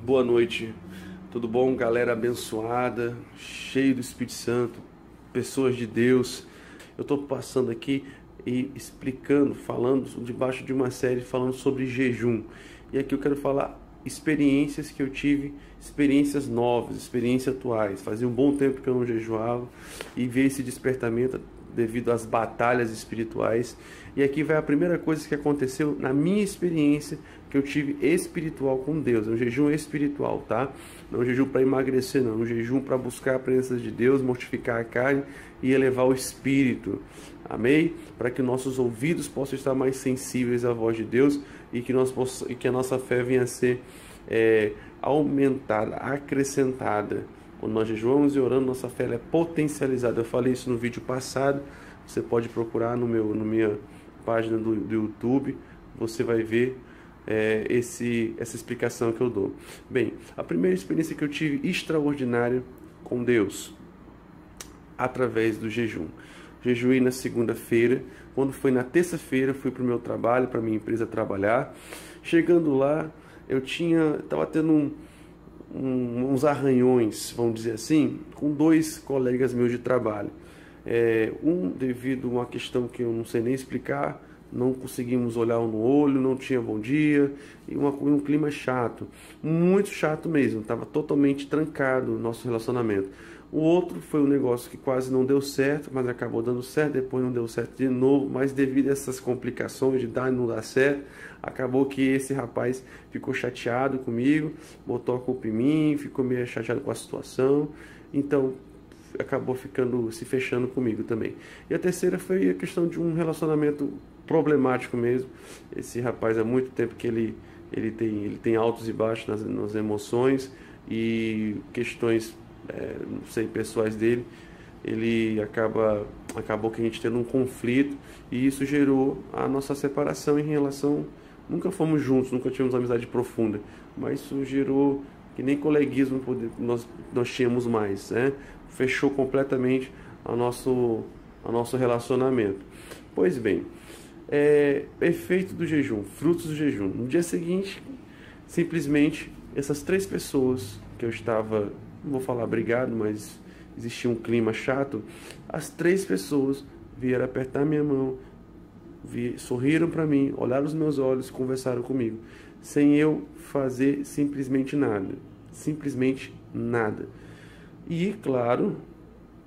Boa noite, tudo bom, galera abençoada, cheio do Espírito Santo, pessoas de Deus. Eu estou passando aqui e explicando, falando debaixo de uma série falando sobre jejum. E aqui eu quero falar experiências que eu tive, experiências novas, experiências atuais. Fazia um bom tempo que eu não jejuava e ver esse despertamento devido às batalhas espirituais. E aqui vai a primeira coisa que aconteceu na minha experiência que eu tive espiritual com Deus. É um jejum espiritual, tá? Não é um jejum para emagrecer, não. É um jejum para buscar a presença de Deus, mortificar a carne e elevar o espírito. Amém? Para que nossos ouvidos possam estar mais sensíveis à voz de Deus e que a nossa fé venha a ser aumentada, acrescentada. Quando nós jejuamos e oramos, nossa fé é potencializada. Eu falei isso no vídeo passado. Você pode procurar no minha página do YouTube. Você vai ver essa explicação que eu dou. Bem, a primeira experiência que eu tive extraordinária com Deus, através do jejum. Jejuei na segunda-feira. Quando foi na terça-feira, fui para o meu trabalho, para a minha empresa trabalhar. Chegando lá, eu estava tendo uns arranhões, vamos dizer assim, com dois colegas meus de trabalho. Um devido a uma questão que eu não sei nem explicar, não conseguimos olhar um no olho, não tinha bom dia, e um clima chato, muito chato mesmo, estava totalmente trancado o nosso relacionamento. O outro foi um negócio que quase não deu certo, mas acabou dando certo, depois não deu certo de novo, mas devido a essas complicações de dar e não dar certo, acabou que esse rapaz ficou chateado comigo, botou a culpa em mim, ficou meio chateado com a situação, então acabou se fechando comigo também. E a terceira foi a questão de um relacionamento problemático mesmo. Esse rapaz há muito tempo que ele tem altos e baixos nas emoções e questões não sei, pessoais dele. Ele acabou que a gente tendo um conflito e isso gerou a nossa separação em relação. Nunca fomos juntos, nunca tivemos amizade profunda, mas isso gerou que nem coleguismo nós tínhamos mais, né? Fechou completamente o nosso relacionamento. Pois bem, efeito do jejum, frutos do jejum. No dia seguinte, simplesmente, essas três pessoas que eu estava, não vou falar brigado, mas existia um clima chato, as três pessoas vieram apertar minha mão, sorriram para mim, olharam os meus olhos, conversaram comigo, sem eu fazer simplesmente nada. E, claro,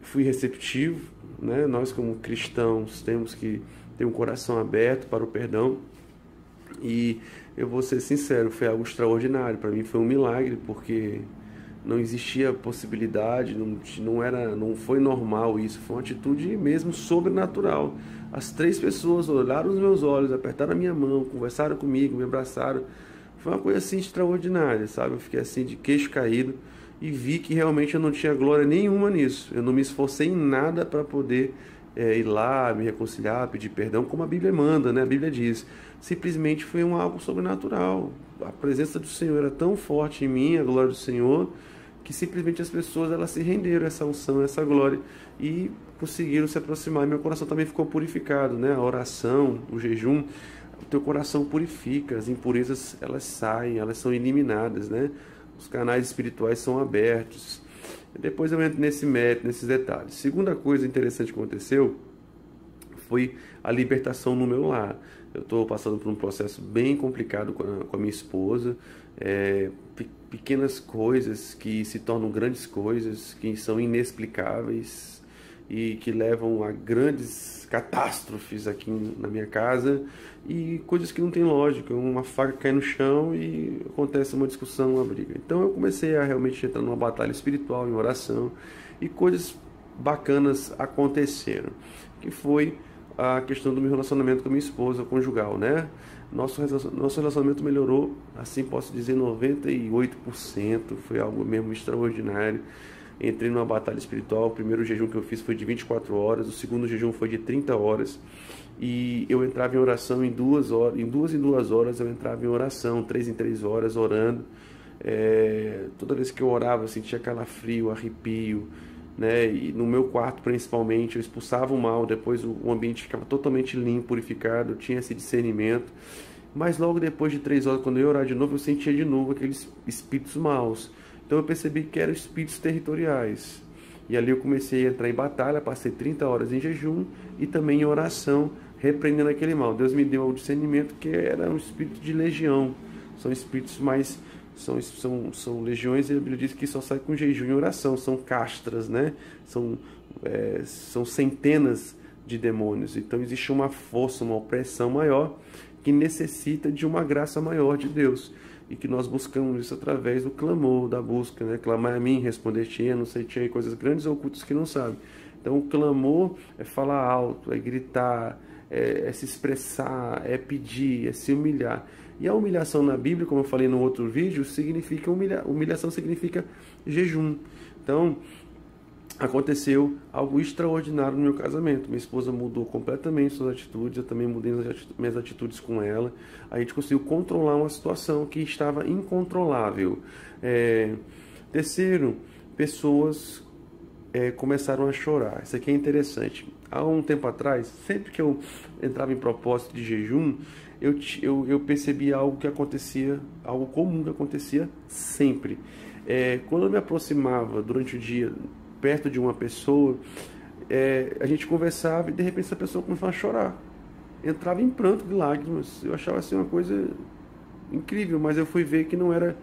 fui receptivo, né? Nós como cristãos temos que ter um coração aberto para o perdão. E eu vou ser sincero, foi algo extraordinário. Para mim foi um milagre, porque não existia possibilidade, não foi normal isso. Foi uma atitude mesmo sobrenatural. As três pessoas olharam nos meus olhos, apertaram a minha mão, conversaram comigo, me abraçaram. Foi uma coisa assim extraordinária, sabe? Eu fiquei assim de queixo caído e vi que realmente eu não tinha glória nenhuma nisso. Eu não me esforcei em nada para poder ir lá, me reconciliar, pedir perdão, como a Bíblia manda, né? A Bíblia diz. Simplesmente foi algo sobrenatural. A presença do Senhor era tão forte em mim, a glória do Senhor, que simplesmente as pessoas elas se renderam a essa unção, a essa glória e conseguiram se aproximar. Meu coração também ficou purificado, né? A oração, o jejum, o teu coração purifica, as impurezas elas saem, elas são eliminadas, né? Os canais espirituais são abertos. Depois eu entro nesse mérito, nesses detalhes. Segunda coisa interessante que aconteceu foi a libertação no meu lar. Eu estou passando por um processo bem complicado com a minha esposa. Pequenas coisas que se tornam grandes coisas, que são inexplicáveis e que levam a grandes catástrofes aqui na minha casa, e coisas que não tem lógica. Uma faca cai no chão e acontece uma discussão, uma briga. Então eu comecei a realmente entrar numa batalha espiritual, em oração, e coisas bacanas aconteceram, que foi a questão do meu relacionamento com a minha esposa conjugal, né? Nosso relacionamento melhorou, assim posso dizer, 98%, foi algo mesmo extraordinário. Entrei numa batalha espiritual. O primeiro jejum que eu fiz foi de 24 horas, o segundo jejum foi de 30 horas, e eu entrava em oração em 2 horas, em 2 horas eu entrava em oração, 3 em 3 horas orando. Toda vez que eu orava eu sentia calafrio, arrepio, né? E no meu quarto principalmente eu expulsava o mal, depois o ambiente ficava totalmente limpo, purificado, eu tinha esse discernimento. Mas logo depois de 3 horas, quando eu ia orar de novo, eu sentia de novo aqueles espíritos maus. Então eu percebi que eram espíritos territoriais. E ali eu comecei a entrar em batalha, passei 30 horas em jejum e também em oração, repreendendo aquele mal. Deus me deu o discernimento que era um espírito de legião. São espíritos mais... São legiões, e a Bíblia diz que só sai com jejum e oração. São castras, né? São centenas de demônios. Então existe uma força, uma opressão maior que necessita de uma graça maior de Deus. E que nós buscamos isso através do clamor, da busca, né? Clamar a mim, responder-te, não sei, tinha coisas grandes ou ocultas que não sabe. Então o clamor é falar alto, é gritar, é se expressar, é pedir, é se humilhar. E a humilhação na Bíblia, como eu falei no outro vídeo, significa humilhação significa jejum. Então, aconteceu algo extraordinário no meu casamento. Minha esposa mudou completamente suas atitudes, eu também mudei minhas atitudes com ela. A gente conseguiu controlar uma situação que estava incontrolável. Terceiro, pessoas começaram a chorar. Isso aqui é interessante. Há um tempo atrás, sempre que eu entrava em propósito de jejum, eu percebi algo que acontecia, algo comum que acontecia sempre. Quando eu me aproximava durante o dia, perto de uma pessoa, a gente conversava e de repente essa pessoa começava a chorar. Entrava em pranto de lágrimas. Eu achava assim uma coisa incrível, mas eu fui ver que não era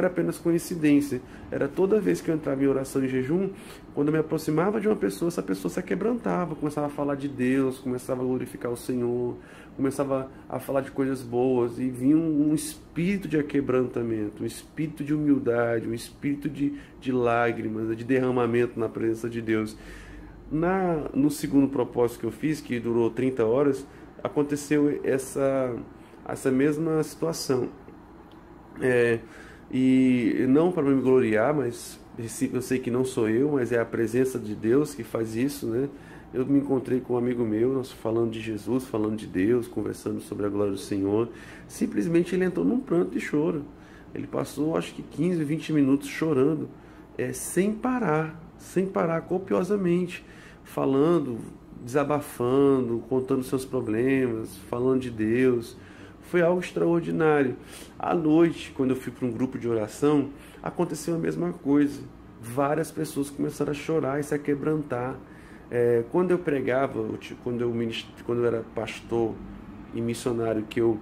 apenas coincidência. Era toda vez que eu entrava em oração e jejum, quando eu me aproximava de uma pessoa, essa pessoa se quebrantava, começava a falar de Deus, começava a glorificar o Senhor, começava a falar de coisas boas, e vinha um espírito de quebrantamento, um espírito de humildade, um espírito de lágrimas, de derramamento na presença de Deus. No segundo propósito que eu fiz, que durou 30 horas, aconteceu essa mesma situação. E não para me gloriar, mas eu sei que não sou eu, mas é a presença de Deus que faz isso, né? Eu me encontrei com um amigo meu, nós falando de Jesus, falando de Deus, conversando sobre a glória do Senhor. Simplesmente ele entrou num pranto de choro. Ele passou, acho que 15, 20 minutos chorando, sem parar, copiosamente, falando, desabafando, contando seus problemas, falando de Deus. Foi algo extraordinário. À noite, quando eu fui para um grupo de oração, aconteceu a mesma coisa. Várias pessoas começaram a chorar e se quebrantar. Quando eu pregava, quando eu era pastor e missionário, que eu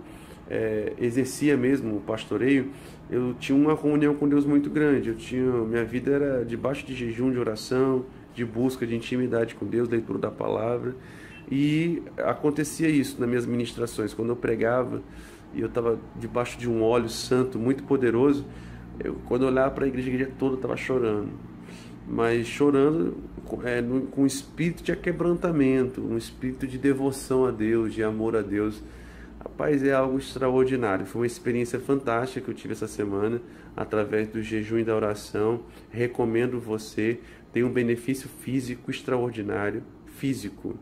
exercia mesmo o pastoreio, eu tinha uma comunhão com Deus muito grande. Minha vida era debaixo de jejum, de oração, de busca de intimidade com Deus, leitura da palavra. E acontecia isso nas minhas ministrações. Quando eu pregava e eu estava debaixo de um óleo santo muito poderoso, quando eu olhava para a igreja toda estava chorando. Mas chorando com um espírito de quebrantamento, um espírito de devoção a Deus, de amor a Deus. Rapaz, é algo extraordinário. Foi uma experiência fantástica que eu tive essa semana, através do jejum e da oração. Recomendo você. Tem um benefício físico extraordinário. Físico.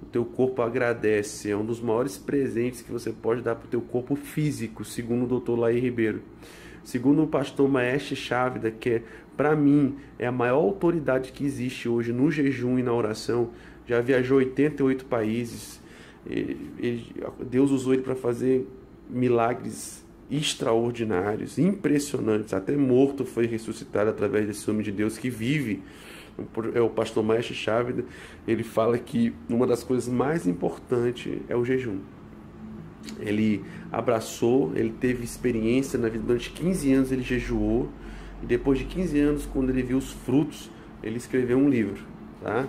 O teu corpo agradece. É um dos maiores presentes que você pode dar para o teu corpo físico, segundo o Dr. Laí Ribeiro. Segundo o pastor Maestre Chávida, que para mim é a maior autoridade que existe hoje no jejum e na oração, já viajou 88 países. Deus usou ele para fazer milagres extraordinários, impressionantes. Até morto foi ressuscitado através desse homem de Deus que vive. É o pastor Maestre Chávida. Ele fala que uma das coisas mais importantes é o jejum. Ele abraçou, ele teve experiência na vida. Durante 15 anos ele jejuou, e depois de 15 anos, quando ele viu os frutos, ele escreveu um livro, tá?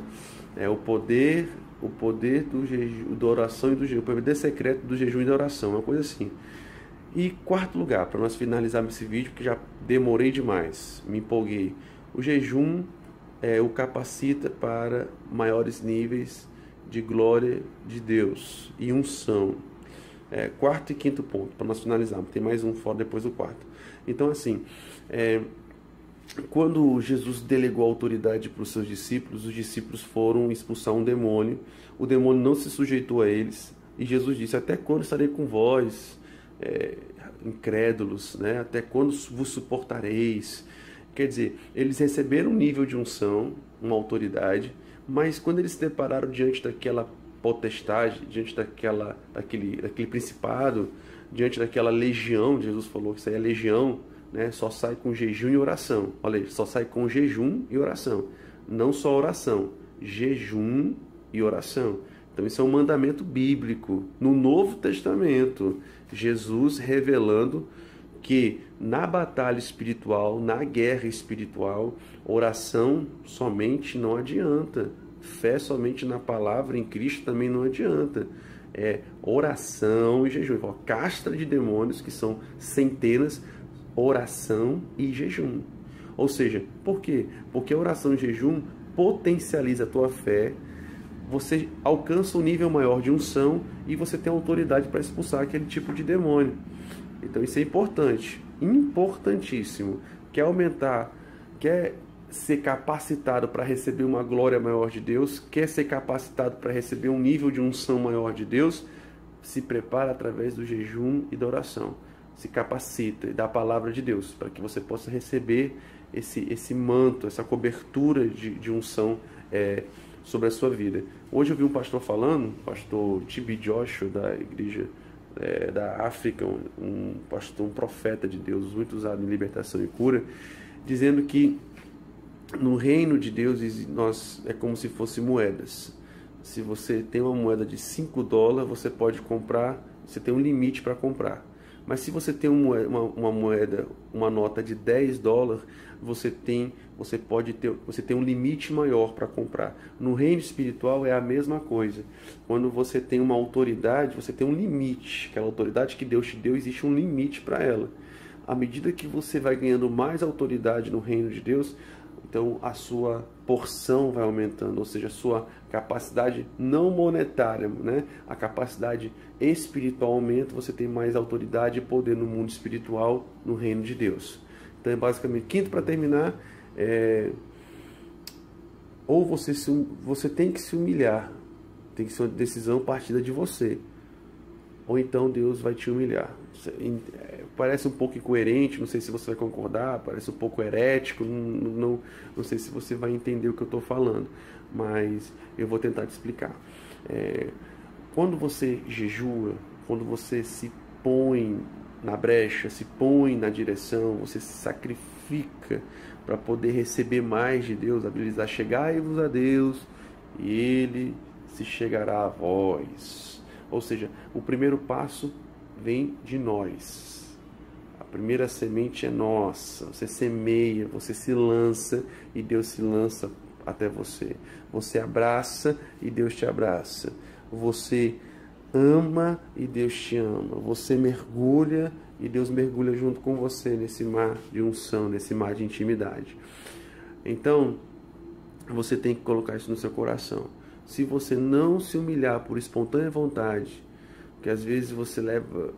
O poder do jejum, da oração e do jejum, o poder secreto do jejum e da oração, uma coisa assim. E quarto lugar, para nós finalizarmos esse vídeo, porque já demorei demais, me empolguei. O jejum o capacita para maiores níveis de glória de Deus e unção. Quarto e quinto ponto, para nós finalizarmos. Tem mais um fora depois do quarto. Então, assim, quando Jesus delegou a autoridade para os seus discípulos, os discípulos foram expulsar um demônio. O demônio não se sujeitou a eles. E Jesus disse: até quando estarei com vós, incrédulos, né? Até quando vos suportareis? Quer dizer, eles receberam um nível de unção, uma autoridade, mas quando eles se depararam diante daquela potestade, diante daquele principado, diante daquela legião, Jesus falou que isso aí é legião, né? Só sai com jejum e oração. Olha aí, só sai com jejum e oração. Não só oração, jejum e oração. Então isso é um mandamento bíblico. No Novo Testamento, Jesus revelando que na batalha espiritual, na guerra espiritual, oração somente não adianta. Fé somente na palavra em Cristo também não adianta. É oração e jejum. Castra de demônios, que são centenas, oração e jejum. Ou seja, por quê? Porque a oração e jejum potencializa a tua fé, você alcança um nível maior de unção e você tem autoridade para expulsar aquele tipo de demônio. Então isso é importante, importantíssimo. Quer aumentar, quer ser capacitado para receber uma glória maior de Deus, quer ser capacitado para receber um nível de unção maior de Deus, se prepara através do jejum e da oração. Se capacita e da palavra de Deus, para que você possa receber esse manto, essa cobertura de unção sobre a sua vida. Hoje eu vi um pastor falando, o pastor T.B. Joshua, da igreja da África, um pastor, um profeta de Deus, muito usado em libertação e cura, dizendo que no reino de Deus nós é como se fossem moedas. Se você tem uma moeda de $5, você pode comprar, você tem um limite para comprar. Mas se você tem uma moeda, uma nota de $10, você tem um limite maior para comprar. No reino espiritual é a mesma coisa. Quando você tem uma autoridade, você tem um limite. Aquela autoridade que Deus te deu, existe um limite para ela. À medida que você vai ganhando mais autoridade no reino de Deus, então a sua porção vai aumentando, ou seja, a sua capacidade não monetária, né? A capacidade espiritual aumenta, você tem mais autoridade e poder no mundo espiritual, no reino de Deus. Então é basicamente, quinto para terminar, ou você tem que se humilhar, tem que ser uma decisão partida de você, ou então Deus vai te humilhar. Parece um pouco incoerente, não sei se você vai concordar, parece um pouco herético, não sei se você vai entender o que eu estou falando, mas eu vou tentar te explicar. Quando você jejua, quando você se põe na brecha, se põe na direção, você se sacrifica para poder receber mais de Deus. A Bíblia diz: chegai-vos a Deus e Ele se chegará a vós. Ou seja, o primeiro passo vem de nós. A primeira semente é nossa. Você semeia, você se lança e Deus se lança até você. Você abraça e Deus te abraça. Você ama e Deus te ama. Você mergulha e Deus mergulha junto com você nesse mar de unção, nesse mar de intimidade. Então, você tem que colocar isso no seu coração. Se você não se humilhar por espontânea vontade, que às vezes você leva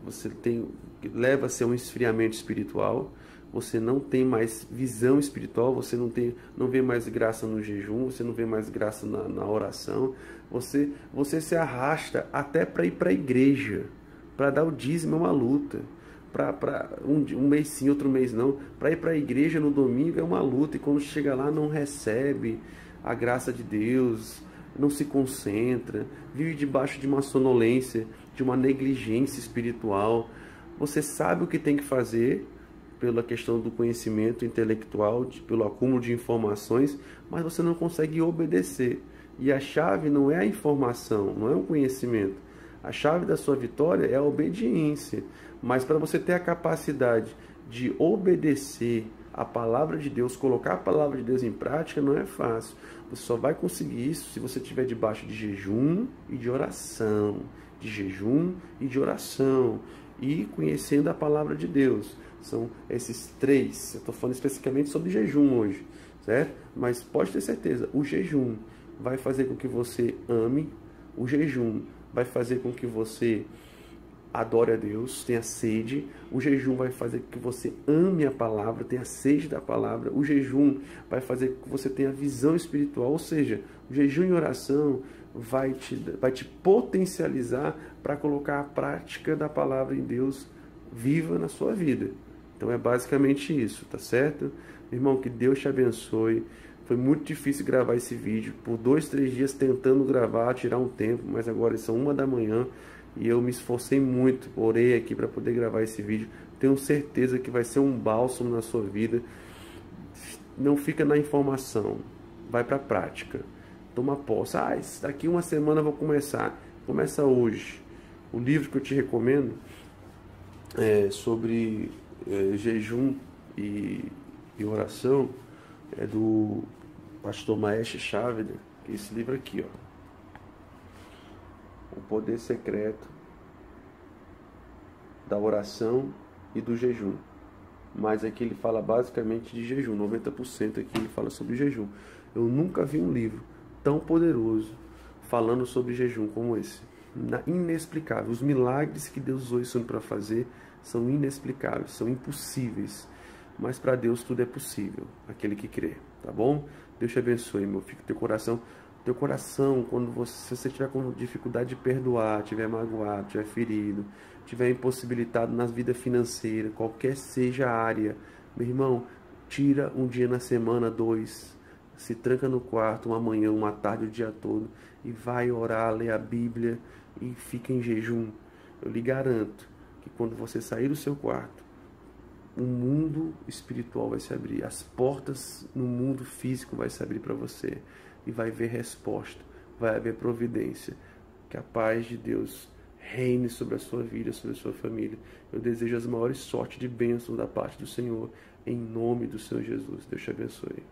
a ser um esfriamento espiritual, você não tem mais visão espiritual, você não vê mais graça no jejum, você não vê mais graça na oração, você se arrasta até para ir para a igreja, para dar o dízimo é uma luta, para um mês sim, outro mês não, para ir para a igreja no domingo é uma luta, e quando chega lá não recebe a graça de Deus, não se concentra, vive debaixo de uma sonolência, de uma negligência espiritual. Você sabe o que tem que fazer pela questão do conhecimento intelectual, pelo acúmulo de informações, mas você não consegue obedecer. E a chave não é a informação, não é o conhecimento. A chave da sua vitória é a obediência. Mas para você ter a capacidade de obedecer a palavra de Deus, colocar a palavra de Deus em prática, não é fácil. Você só vai conseguir isso se você estiver debaixo de jejum e de oração. De jejum e de oração. E conhecendo a palavra de Deus. São esses três. Eu estou falando especificamente sobre jejum hoje, certo? Mas pode ter certeza, o jejum vai fazer com que você ame. O jejum vai fazer com que você adore a Deus, tenha sede. O jejum vai fazer com que você ame a palavra, tenha sede da palavra. O jejum vai fazer com que você tenha visão espiritual. Ou seja, o jejum e oração vai te potencializar para colocar a prática da palavra em Deus viva na sua vida. Então é basicamente isso, tá certo? Irmão, que Deus te abençoe. Foi muito difícil gravar esse vídeo. Por 2, 3 dias tentando gravar, tirar um tempo, mas agora são 1 da manhã. E eu me esforcei muito, orei aqui para poder gravar esse vídeo. Tenho certeza que vai ser um bálsamo na sua vida. Não fica na informação, vai para a prática. Toma posse. Daqui uma semana eu vou começar. Começa hoje. O livro que eu te recomendo é sobre jejum e oração, é do pastor Mahesh Chavda, que é esse livro aqui, ó. O Poder Secreto da Oração e do Jejum. Mas aqui ele fala basicamente de jejum, 90% aqui ele fala sobre jejum. Eu nunca vi um livro tão poderoso falando sobre jejum como esse. Inexplicável. Os milagres que Deus usou isso para fazer são inexplicáveis, são impossíveis. Mas para Deus tudo é possível, aquele que crê, tá bom? Deus te abençoe, meu filho. Teu coração, quando se você tiver com dificuldade de perdoar, tiver magoado, tiver ferido, tiver impossibilitado na vida financeira, qualquer seja a área, meu irmão, tira um dia na semana, 2, se tranca no quarto, uma manhã, uma tarde, o dia todo, e vai orar, ler a Bíblia e fica em jejum. Eu lhe garanto que quando você sair do seu quarto, o mundo espiritual vai se abrir, as portas no mundo físico vai se abrir para você e vai haver resposta, vai haver providência. Que a paz de Deus reine sobre a sua vida, sobre a sua família. Eu desejo as maiores sortes de bênçãos da parte do Senhor, em nome do Senhor Jesus. Deus te abençoe.